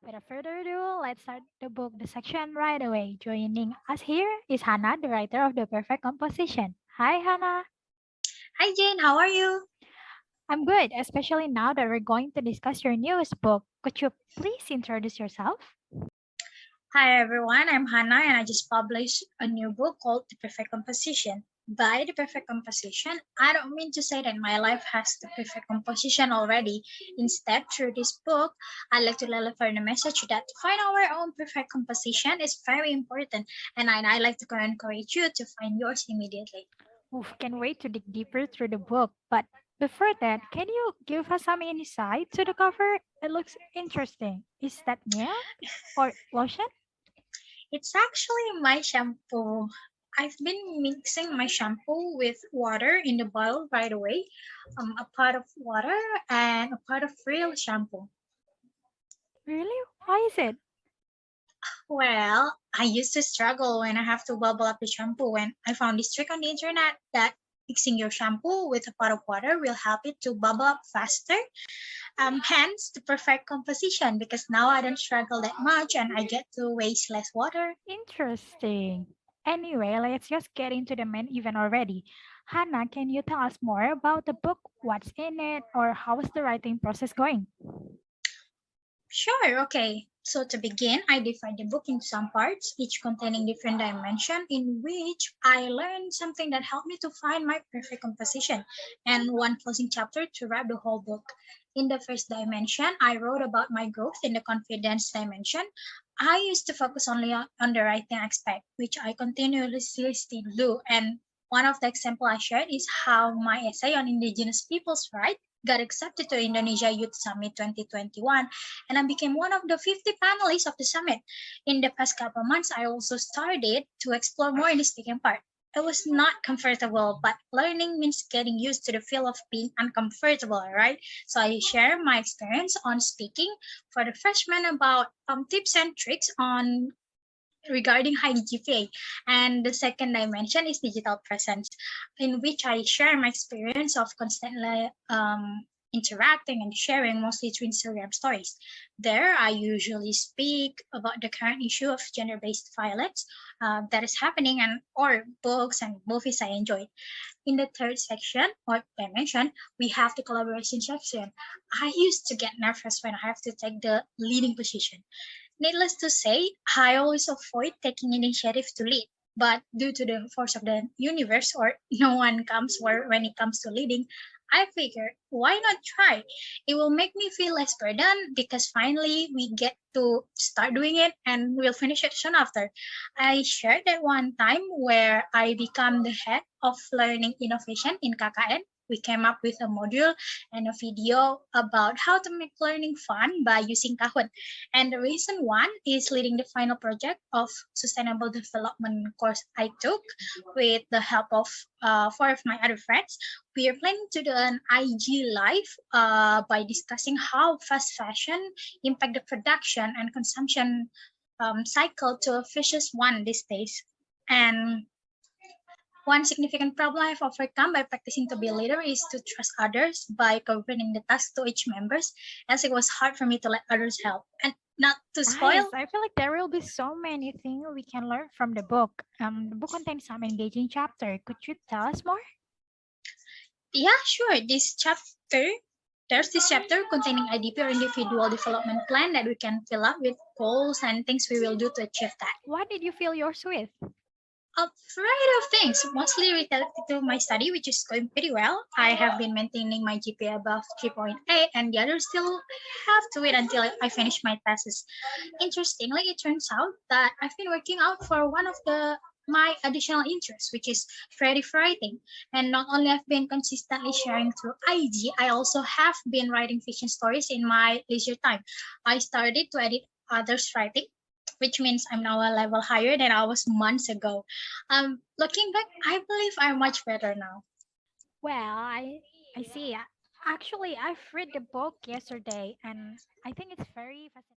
Without further ado, let's start the book, the section right away. Joining us here is Hannah, the writer of The Perfect Composition. Hi, Hannah. Hi Jane, how are you? I'm good, especially now that we're going to discuss your newest book. Could you please introduce yourself? Hi everyone, I'm Hannah and I just published a new book called The Perfect Composition. By The Perfect Composition, I don't mean to say that my life has the perfect composition already. Instead, through this book, I like to deliver the message that to find our own perfect composition is very important, and I like to encourage you to find yours immediately. Oof, can wait to dig deeper through the book. But before that, can you give us some insight to the cover? It looks interesting. Is that milk or lotion? It's actually my shampoo. I've been mixing my shampoo with water in the bottle right away. A pot of water and a pot of real shampoo. Really? Why is it? Well, I used to struggle when I have to bubble up the shampoo when I found this trick on the internet that mixing your shampoo with a pot of water will help it to bubble up faster. Hence the perfect composition because now I don't struggle that much and I get to waste less water. Interesting. Anyway, let's just get into the main event already. Hannah, can you tell us more about the book? What's in it, or how is the writing process going? Sure, okay. So to begin, I divide the book into some parts, each containing different dimension in which I learned something that helped me to find my perfect composition, and one closing chapter to wrap the whole book. In the first dimension, I wrote about my growth in the confidence dimension. I used to focus only on the writing aspect, which I continuously still do. And one of the example I shared is how my essay on indigenous peoples' rights got accepted to Indonesia Youth Summit 2021, and I became one of the 50 panelists of the summit. In the past couple months, I also started to explore more in the speaking part. I was not comfortable, but learning means getting used to the feel of being uncomfortable, right? So I share my experience on speaking for the freshmen about tips and tricks on regarding high GPA. And the second dimension is digital presence, in which I share my experience of constantly interacting and sharing mostly through Instagram stories. There, I usually speak about the current issue of gender-based violence that is happening and or books and movies I enjoy. In the third section or dimension, we have the collaboration section. I used to get nervous when I have to take the leading position. Needless to say, I always avoid taking initiative to lead. But due to the force of the universe, or no one comes where when it comes to leading, I figured why not try? It will make me feel less burdened because finally we get to start doing it and we'll finish it soon after. I shared that one time where I become the head of learning innovation in KKN. We came up with a module and a video about how to make learning fun by using Kahoot. And the recent one is leading the final project of sustainable development course I took with the help of four of my other friends. We are planning to do an IG live by discussing how fast fashion impact the production and consumption cycle to a vicious one these days. And one significant problem I've overcome by practicing to be a leader is to trust others by governing the tasks to each members, as it was hard for me to let others help. And not to spoil. Nice. I feel like there will be so many things we can learn from the book. The book contains some engaging chapter. Could you tell us more? Yeah, sure. There's this chapter containing IDP or individual development plan that we can fill up with goals and things we will do to achieve that. What did you fill yours with? A variety of things, mostly related to my study, which is going pretty well. I have been maintaining my GPA above 3.8, and the others still have to wait until I finish my tests. Interestingly, it turns out that I've been working out for one of the my additional interests, which is creative writing. And not only I've been consistently sharing through IG, I also have been writing fiction stories in my leisure time. I started to edit others' writing, which means I'm now a level higher than I was months ago. Looking back, I believe I'm much better now. Well, I see. Actually, I've read the book yesterday, and I think it's very fascinating.